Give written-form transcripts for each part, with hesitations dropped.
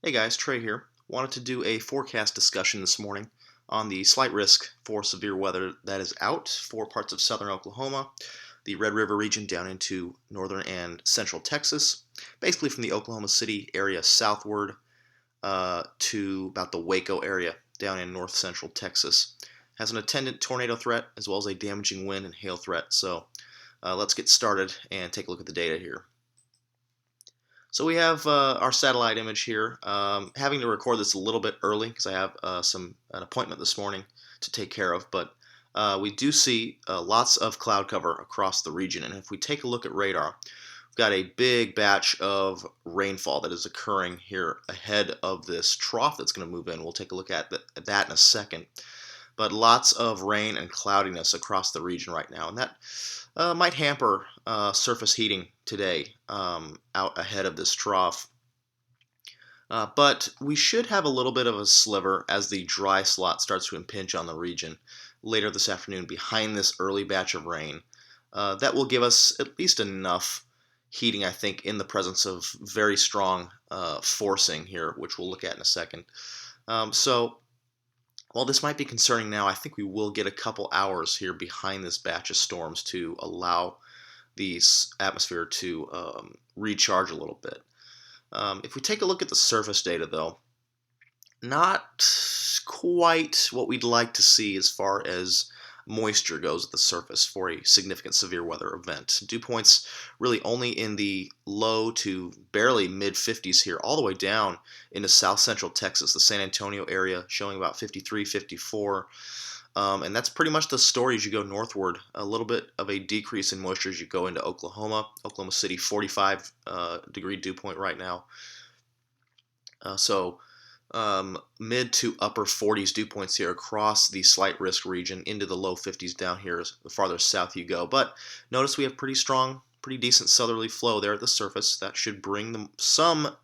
Hey guys, Trey here. Wanted to do a forecast discussion this morning on the slight risk for severe weather that is out for parts of southern Oklahoma, the Red River region down into northern and central Texas, basically from the Oklahoma City area southward to about the Waco area down in north central Texas. Has an attendant tornado threat as well as a damaging wind and hail threat. So let's get started and take a look at the data here. So we have our satellite image here. Having to record this a little bit early because I have an appointment this morning to take care of, but we do see lots of cloud cover across the region. And if we take a look at radar, we've got a big batch of rainfall that is occurring here ahead of this trough that's going to move in. We'll take a look at that in a second. But lots of rain and cloudiness across the region right now, and that might hamper surface heating today out ahead of this trough. But we should have a little bit of a sliver as the dry slot starts to impinge on the region later this afternoon behind this early batch of rain. That will give us at least enough heating, I think, in the presence of very strong forcing here, which we'll look at in a second. So while this might be concerning now, I think we will get a couple hours here behind this batch of storms to allow the atmosphere to recharge a little bit. If we take a look at the surface data, though, not quite what we'd like to see as far as moisture goes at the surface for a significant severe weather event. Dew points really only in the low to barely mid 50s here, all the way down into south central Texas, the San Antonio area showing about 53, 54. And that's pretty much the story as you go northward. A little bit of a decrease in moisture as you go into Oklahoma. Oklahoma City, 45 degree dew point right now. Mid to upper 40s dew points here across the slight risk region into the low 50s down here the farther south you go. But notice we have pretty strong, pretty decent southerly flow there at the surface. That should bring some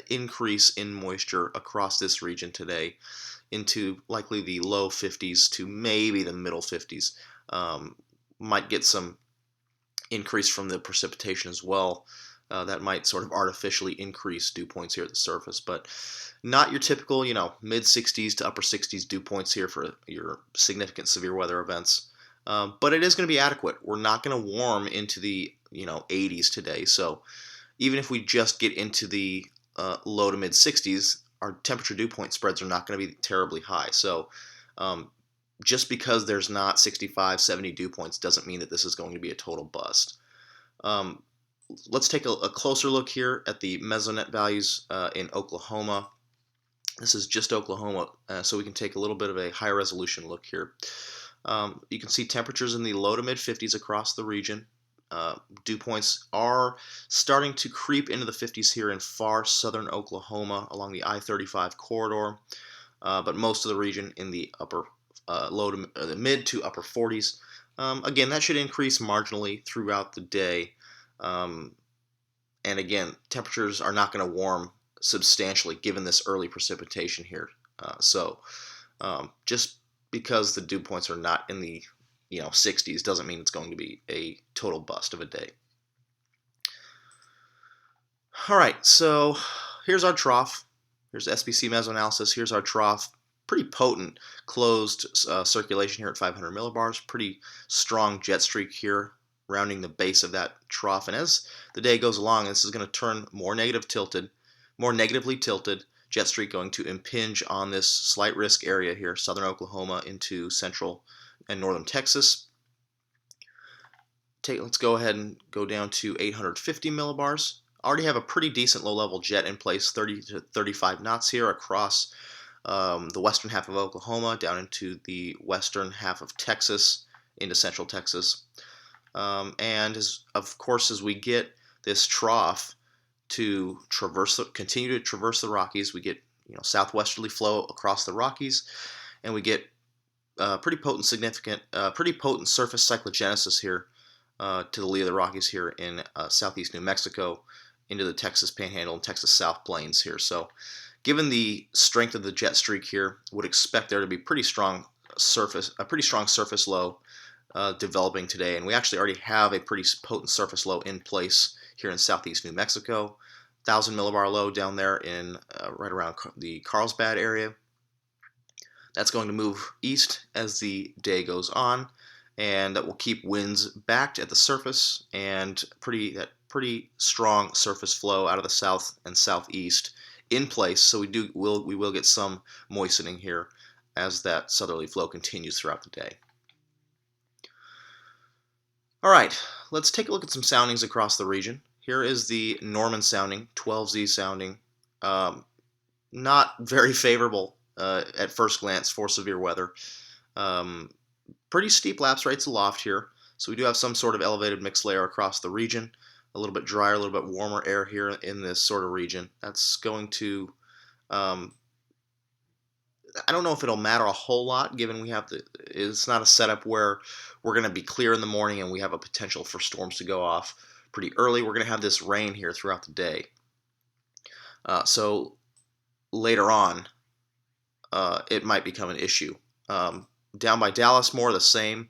increase in moisture across this region today into likely the low 50s to maybe the middle 50s. Might get some increase from the precipitation as well. That might sort of artificially increase dew points here at the surface, but not your typical, mid 60s to upper 60s dew points here for your significant severe weather events. But it is going to be adequate. We're not going to warm into the 80s today, so even if we just get into the low to mid 60s, our temperature dew point spreads are not going to be terribly high. So just because there's not 65, 70 dew points doesn't mean that this is going to be a total bust. Let's take a closer look here at the mesonet values in Oklahoma. This is just Oklahoma, so we can take a little bit of a higher resolution look here. You can see temperatures in the low to mid 50s across the region. Dew points are starting to creep into the 50s here in far southern Oklahoma along the I-35 corridor, but most of the region in the upper the mid to upper 40s. Again, that should increase marginally throughout the day. And again, temperatures are not going to warm substantially given this early precipitation here. Just because the dew points are not in the 60s doesn't mean it's going to be a total bust of a day. All right, so here's our trough. Here's SPC mesoanalysis. Here's our trough. Pretty potent closed circulation here at 500 millibars. Pretty strong jet streak here rounding the base of that trough. And as the day goes along, this is going to turn more negatively tilted. Jet streak going to impinge on this slight risk area here, southern Oklahoma into central and northern Texas. Let's go ahead and go down to 850 millibars. Already have a pretty decent low-level jet in place, 30 to 35 knots here across the western half of Oklahoma down into the western half of Texas into central Texas. And of course, as we get this trough to continue to traverse the Rockies, we get southwesterly flow across the Rockies, and we get pretty potent surface cyclogenesis here to the lee of the Rockies here in southeast New Mexico into the Texas Panhandle and Texas South Plains here. So, given the strength of the jet streak here, would expect there to be a pretty strong surface low developing today, and we actually already have a pretty potent surface low in place here in southeast New Mexico. 1,000 millibar low down there in right around the Carlsbad area. That's going to move east as the day goes on, and that will keep winds backed at the surface and pretty strong surface flow out of the south and southeast in place. So we will get some moistening here as that southerly flow continues throughout the day. All right, let's take a look at some soundings across the region. Here is the Norman sounding, 12Z sounding. Not very favorable at first glance for severe weather. Pretty steep lapse rates aloft here, so we do have some sort of elevated mixed layer across the region. A little bit drier, a little bit warmer air here in this sort of region. That's going to, I don't know if it'll matter a whole lot, given we have it's not a setup where we're going to be clear in the morning and we have a potential for storms to go off pretty early. We're going to have this rain here throughout the day. So later on, it might become an issue. Down by Dallas, more of the same.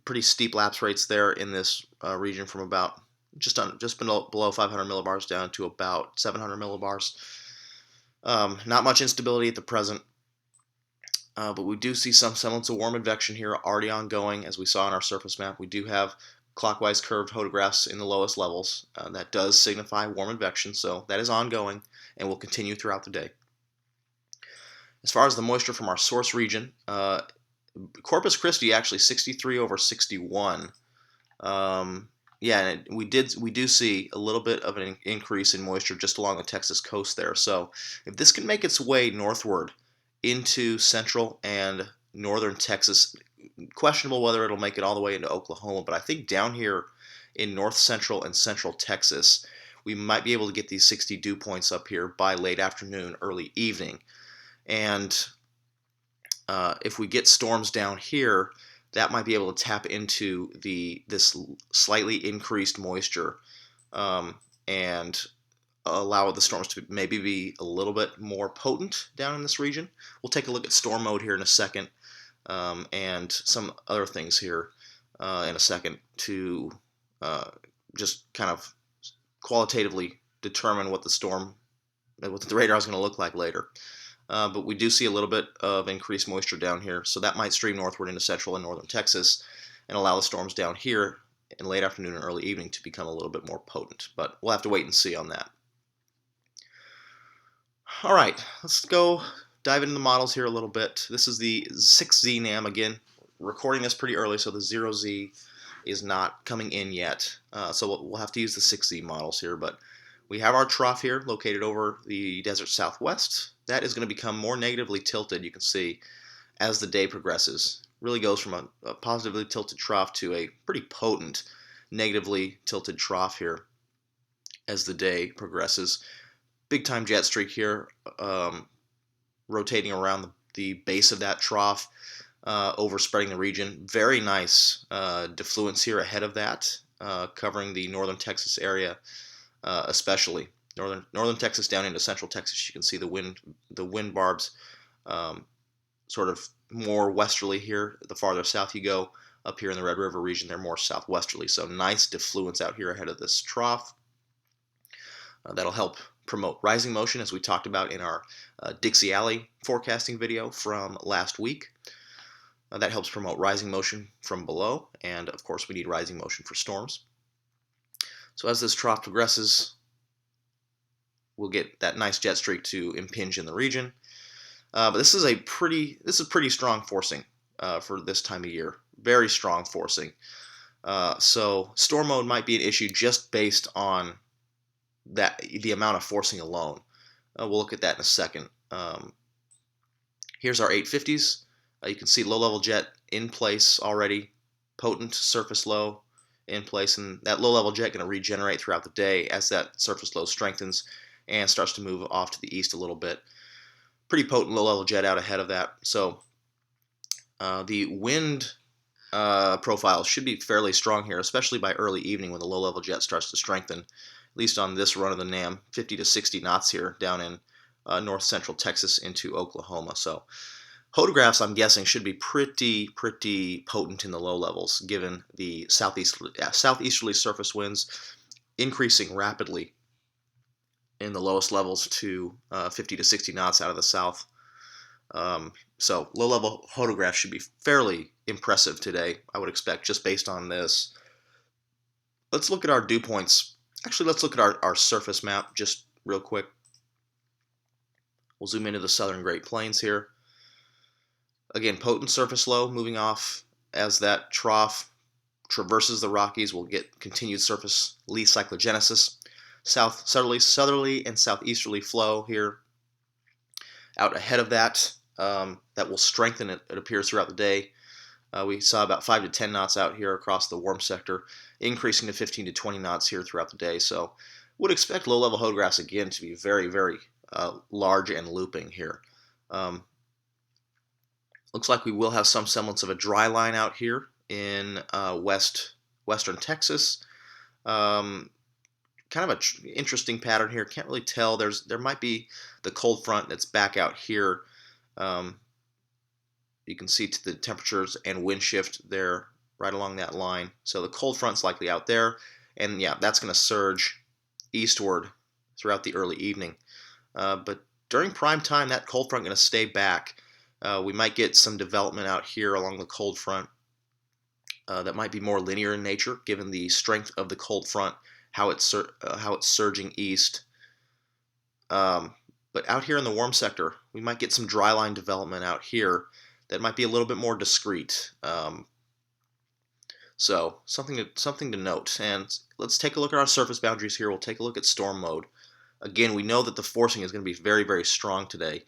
Pretty steep lapse rates there in this region from about just below 500 millibars down to about 700 millibars. Not much instability at the present, but we do see some semblance of warm advection here already ongoing, as we saw on our surface map. We do have clockwise curved photographs in the lowest levels. That does signify warm advection, so that is ongoing and will continue throughout the day. As far as the moisture from our source region, Corpus Christi actually 63 over 61. Yeah, and we do see a little bit of an increase in moisture just along the Texas coast there. So if this can make its way northward into central and northern Texas, questionable whether it'll make it all the way into Oklahoma, but I think down here in north central and central Texas, we might be able to get these 60 dew points up here by late afternoon, early evening. And if we get storms down here, that might be able to tap into this slightly increased moisture and allow the storms to maybe be a little bit more potent down in this region. We'll take a look at storm mode here in a second, and some other things here in a second to just kind of qualitatively determine what the radar is going to look like later. But we do see a little bit of increased moisture down here, so that might stream northward into central and northern Texas and allow the storms down here in late afternoon and early evening to become a little bit more potent. But we'll have to wait and see on that. All right, let's go dive into the models here a little bit. This is the 6Z NAM. Again, recording this pretty early, so the 0Z is not coming in yet. So we'll have to use the 6Z models here, but we have our trough here located over the desert southwest. That is going to become more negatively tilted, you can see, as the day progresses. Really goes from a positively tilted trough to a pretty potent negatively tilted trough here as the day progresses. Big time jet streak here, rotating around the base of that trough, overspreading the region. Very nice defluence here ahead of that, covering the northern Texas area. Especially northern Texas down into central Texas. You can see the wind barbs sort of more westerly here. The farther south you go, up here in the Red River region, they're more southwesterly. So nice defluence out here ahead of this trough. That'll help promote rising motion, as we talked about in our Dixie Alley forecasting video from last week. That helps promote rising motion from below, and of course we need rising motion for storms. So as this trough progresses, we'll get that nice jet streak to impinge in the region. But this is pretty strong forcing for this time of year. Very strong forcing. So storm mode might be an issue just based on the amount of forcing alone. We'll look at that in a second. Here's our 850s. You can see low-level jet in place already. Potent surface low in place, and that low-level jet going to regenerate throughout the day as that surface low strengthens and starts to move off to the east a little bit. Pretty potent low-level jet out ahead of that. So the wind profile should be fairly strong here, especially by early evening when the low-level jet starts to strengthen, at least on this run of the NAM, 50 to 60 knots here down in north central Texas into Oklahoma. So photographs, I'm guessing, should be pretty potent in the low levels, given the southeasterly surface winds increasing rapidly in the lowest levels to 50 to 60 knots out of the south. So low-level photographs should be fairly impressive today, I would expect, just based on this. Let's look at our dew points. Actually, let's look at our surface map just real quick. We'll zoom into the southern Great Plains here. Again, potent surface low moving off as that trough traverses the Rockies. We'll get continued surface lee cyclogenesis. Southerly and southeasterly flow here. Out ahead of that, that will strengthen, it appears, throughout the day. We saw about 5 to 10 knots out here across the warm sector, increasing to 15 to 20 knots here throughout the day. So would expect low-level photographs again to be very, very large and looping here. Looks like we will have some semblance of a dry line out here in western Texas. Kind of an interesting pattern here. Can't really tell. There might be the cold front that's back out here. You can see to the temperatures and wind shift there right along that line. So the cold front's likely out there, and yeah, that's going to surge eastward throughout the early evening. But during prime time, that cold front going to stay back. We might get some development out here along the cold front that might be more linear in nature, given the strength of the cold front, how it's surging east. But out here in the warm sector, we might get some dry line development out here that might be a little bit more discrete. So something to note. And let's take a look at our surface boundaries here. We'll take a look at storm mode. Again, we know that the forcing is going to be very, very strong today.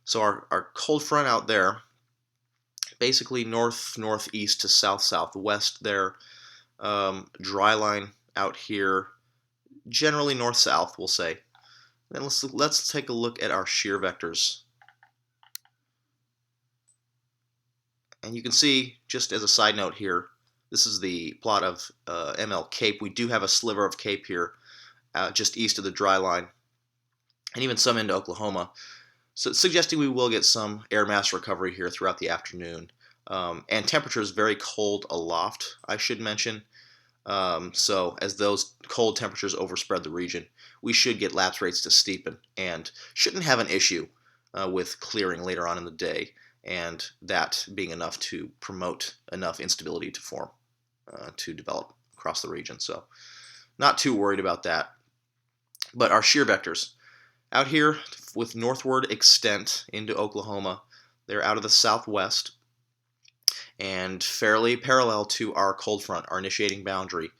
So our cold front out there, basically northeast to southwest there. Dry line out here, generally north-south, we'll say. Then let's take a look at our shear vectors. And you can see, just as a side note here, this is the plot of ML Cape. We do have a sliver of Cape here, just east of the dry line, and even some into Oklahoma. So suggesting we will get some air mass recovery here throughout the afternoon. And temperatures very cold aloft, I should mention. So as those cold temperatures overspread the region, we should get lapse rates to steepen and shouldn't have an issue with clearing later on in the day, and that being enough to promote enough instability to form, to develop across the region. So not too worried about that. But our shear vectors out here with northward extent into Oklahoma, they're out of the southwest and fairly parallel to our cold front, our initiating boundary.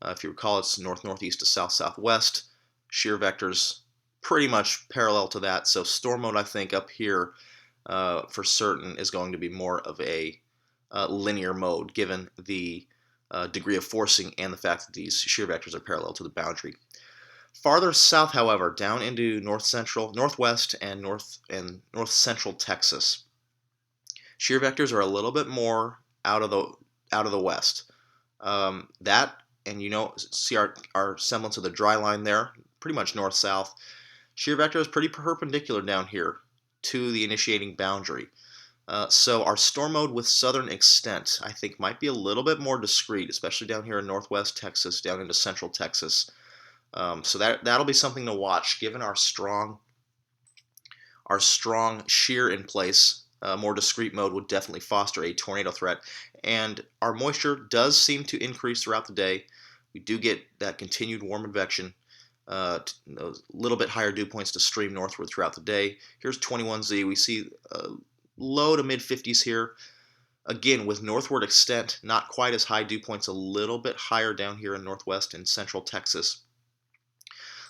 If you recall, it's north-northeast to south-southwest. Shear vectors pretty much parallel to that. So storm mode, I think, up here for certain is going to be more of a linear mode, given the degree of forcing and the fact that these shear vectors are parallel to the boundary. Farther south, however, down into northwest and north-central Texas, shear vectors are a little bit more out of the west. That, and see our semblance of the dry line there, pretty much north-south. Shear vector is pretty perpendicular down here to the initiating boundary. So our storm mode with southern extent, I think, might be a little bit more discrete, especially down here in northwest Texas, down into central Texas. So that'll be something to watch, given our strong shear in place. More discrete mode would definitely foster a tornado threat, and our moisture does seem to increase throughout the day. We do get that continued warm advection, a little bit higher dew points to stream northward throughout the day. Here's 21Z. We see low to mid 50s here. Again, with northward extent, not quite as high dew points, a little bit higher down here in northwest and central Texas.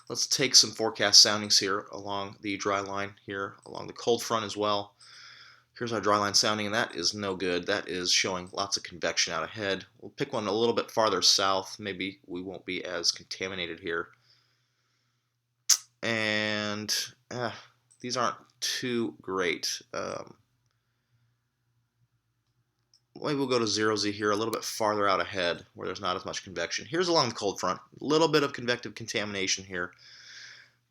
Let's take some forecast soundings here along the dry line here, along the cold front as well. Here's our dry line sounding, and that is no good. That is showing lots of convection out ahead. We'll pick one a little bit farther south. Maybe we won't be as contaminated here. And these aren't too great. Maybe we'll go to 0Z here, a little bit farther out ahead where there's not as much convection. Here's along the cold front, a little bit of convective contamination here,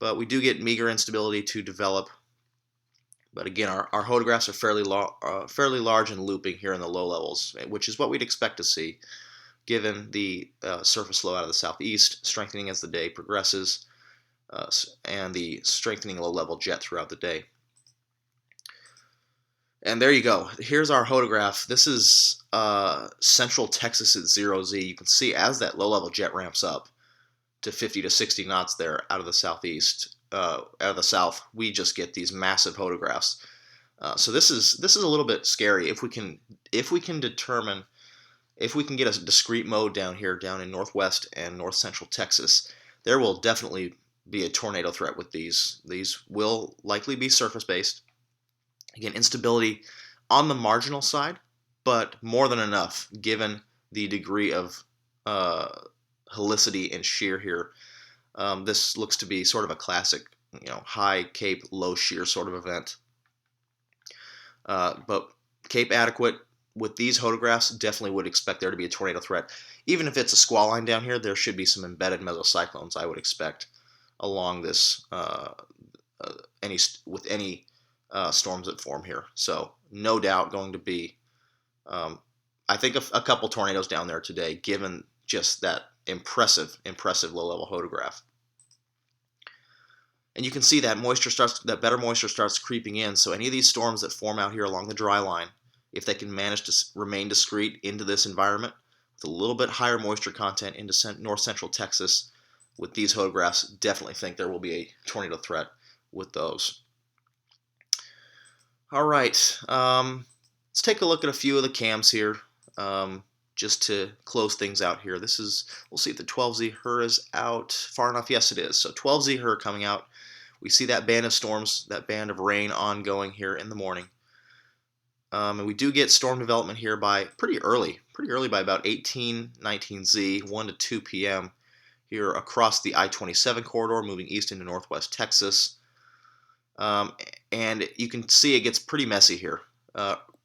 but we do get meager instability to develop. But again, our photographs are fairly large and looping here in the low levels, which is what we'd expect to see, given the surface low out of the southeast, strengthening as the day progresses. and the strengthening low-level jet throughout the day. And there you go. Here's our hodograph. This is central Texas at 0Z. You can see as that low-level jet ramps up to 50 to 60 knots there out of the southeast, out of the south, we just get these massive hodographs. So this is a little bit scary. If we can determine, if we can get a discrete mode down here, down in northwest and north central Texas, there will definitely be a tornado threat with these. These will likely be surface based. Again, instability on the marginal side, but more than enough given the degree of helicity and shear here. This looks to be sort of a classic, high cape, low shear sort of event. But cape adequate with these hodographs, definitely would expect there to be a tornado threat. Even if it's a squall line down here, there should be some embedded mesocyclones, I would expect, along this any storms that form here. So no doubt going to be, I think, a couple tornadoes down there today, given just that impressive low-level hodograph. And you can see that better moisture starts creeping in. So any of these storms that form out here along the dry line, if they can manage to remain discrete into this environment with a little bit higher moisture content into north central Texas, with these hodographs, definitely think there will be a tornado threat with those. All right, let's take a look at a few of the cams here, just to close things out here. We'll see if the 12Z HER is out far enough. Yes, it is. So 12Z HER coming out. We see that band of storms, that band of rain ongoing here in the morning. And we do get storm development here by pretty early by about 19Z, 1 to 2 p.m. here across the I-27 corridor, moving east into northwest Texas. And you can see it gets pretty messy here,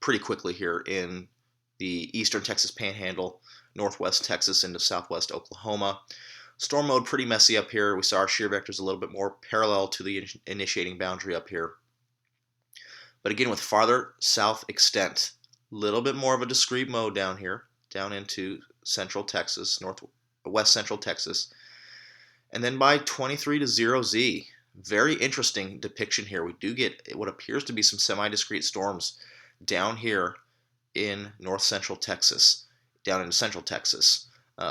pretty quickly here in the eastern Texas Panhandle, northwest Texas into southwest Oklahoma. Storm mode pretty messy up here. We saw our shear vectors a little bit more parallel to the initiating boundary up here. But again, with farther south extent, a little bit more of a discrete mode down here, down into central Texas, west central Texas. And then by 23 to 0Z, very interesting depiction here. We do get what appears to be some semi-discrete storms down here in north central Texas, down into central Texas.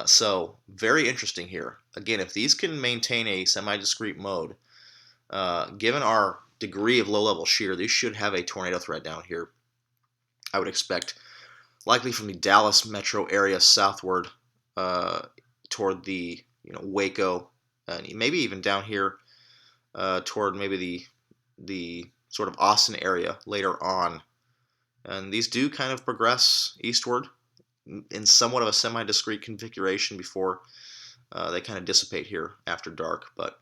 So very interesting here. Again, if these can maintain a semi-discrete mode, given our degree of low-level shear, these should have a tornado threat down here. I would expect, likely from the Dallas metro area southward toward the Waco, and maybe even down here toward maybe the sort of Austin area later on. And these do kind of progress eastward in somewhat of a semi-discrete configuration before they kind of dissipate here after dark. But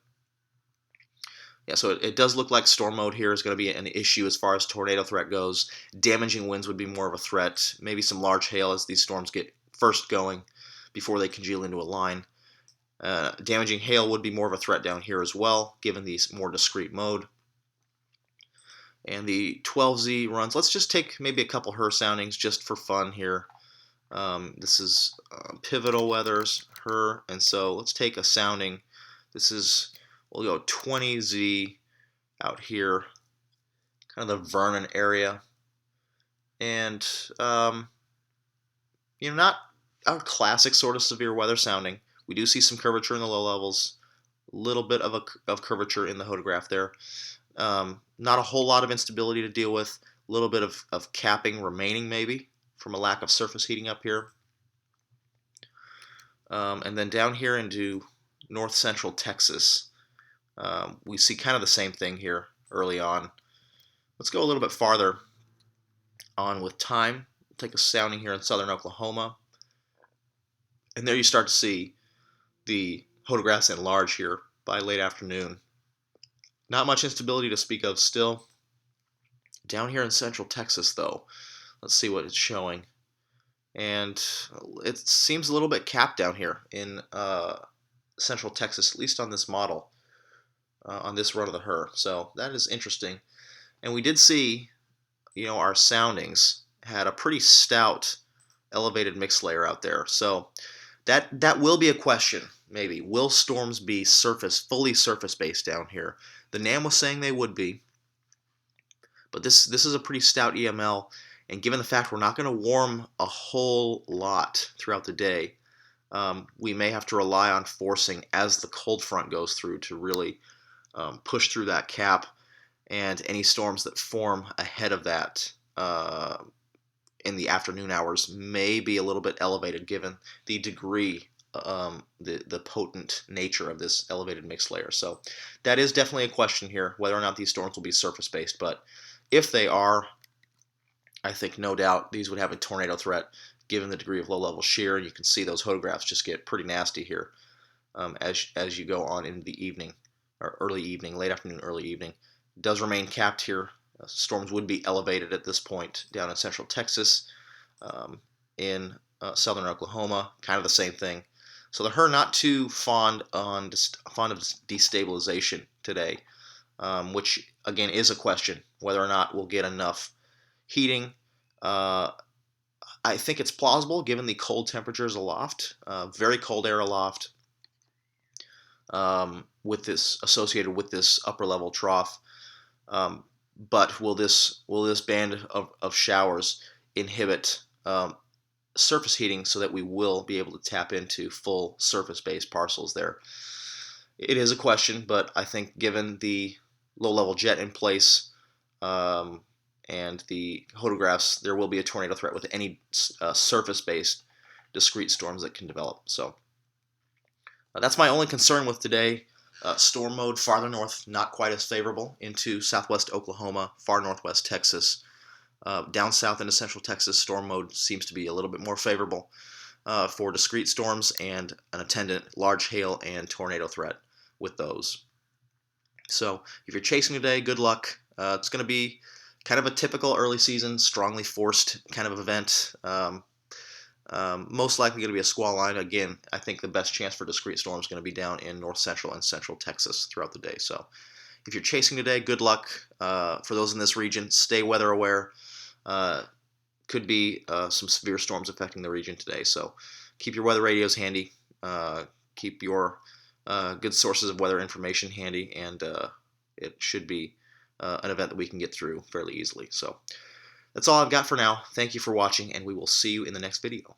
yeah, so it does look like storm mode here is going to be an issue as far as tornado threat goes. Damaging winds would be more of a threat. Maybe some large hail as these storms get first going before they congeal into a line. Damaging hail would be more of a threat down here as well, given the more discrete mode. And the 12Z runs, let's just take maybe a couple HER soundings just for fun here. This is pivotal weathers, HER, and so let's take a sounding. We'll go 20Z out here, kind of the Vernon area. And, not our classic sort of severe weather sounding. We do see some curvature in the low levels, a little bit of curvature in the hodograph there. Not a whole lot of instability to deal with, a little bit of capping remaining maybe from a lack of surface heating up here. And then down here into north central Texas, we see kind of the same thing here early on. Let's go a little bit farther on with time. Take a sounding here in southern Oklahoma. And there you start to see the hodographs enlarge here by late afternoon. Not much instability to speak of still. Down here in central Texas, though, let's see what it's showing. And it seems a little bit capped down here in central Texas, at least on this model, on this run of the HER. So that is interesting. And we did see, our soundings had a pretty stout elevated mix layer out there. So That will be a question. Maybe will storms be fully surface based down here? The NAM was saying they would be, but this is a pretty stout EML, and given the fact we're not going to warm a whole lot throughout the day, we may have to rely on forcing as the cold front goes through to really push through that cap, and any storms that form ahead of that in the afternoon hours may be a little bit elevated given the degree, the potent nature of this elevated mixed layer. So that is definitely a question here, whether or not these storms will be surface based. But if they are, I think no doubt these would have a tornado threat given the degree of low level shear. And you can see those photographs just get pretty nasty here as you go on into the evening, or early evening, late afternoon, early evening. It does remain capped here. Storms would be elevated at this point down in central Texas, in southern Oklahoma, kind of the same thing. So they're not too fond of destabilization today, which again is a question whether or not we'll get enough heating. I think it's plausible given the cold temperatures aloft, very cold air aloft, with this associated with this upper level trough. But will this band of showers inhibit surface heating so that we will be able to tap into full surface-based parcels there? It is a question, but I think given the low-level jet in place and the photographs, there will be a tornado threat with any surface-based discrete storms that can develop. So that's my only concern with today. Storm mode farther north, not quite as favorable into southwest Oklahoma, far northwest Texas. Down south into central Texas, storm mode seems to be a little bit more favorable for discrete storms and an attendant large hail and tornado threat with those. So if you're chasing today, good luck. It's going to be kind of a typical early season, strongly forced kind of event. Most likely going to be a squall line. Again, I think the best chance for discrete storms is going to be down in north central and central Texas throughout the day. So if you're chasing today, good luck. For those in this region, stay weather aware. Could be some severe storms affecting the region today. So keep your weather radios handy. Keep your good sources of weather information handy, and it should be an event that we can get through fairly easily. So that's all I've got for now. Thank you for watching, and we will see you in the next video.